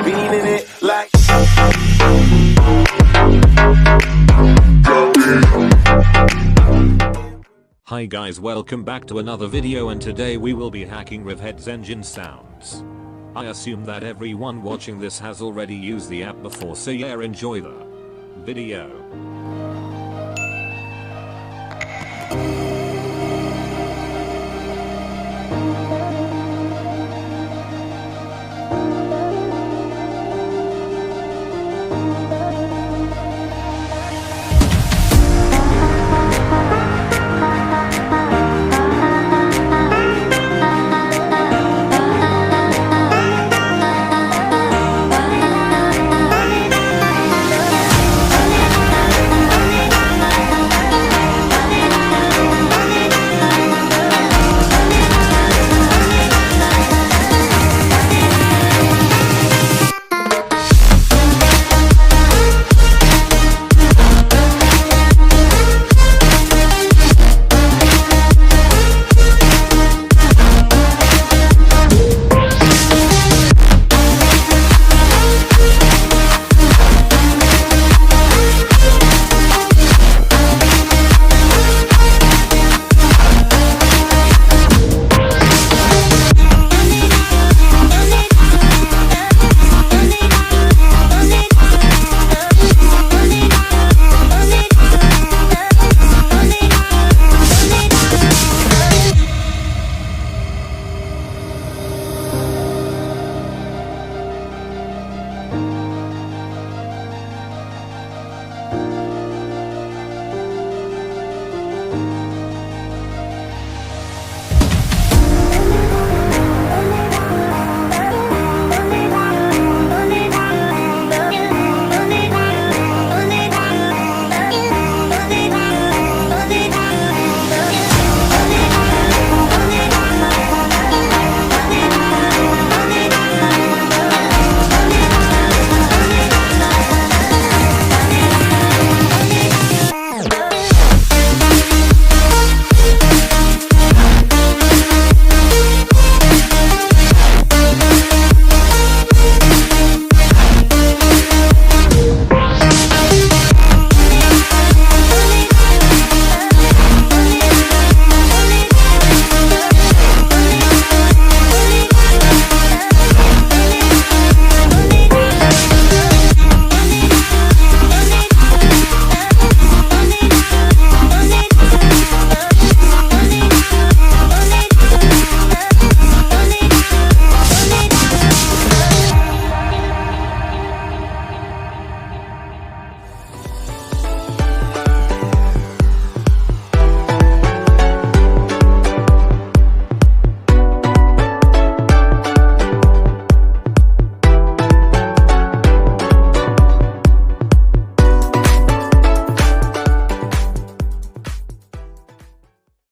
beating it like. Hi guys, welcome back to another video, and today we will be hacking Revheadz engine sounds. I assume that everyone watching this has already used the app before, so yeah, enjoy the video.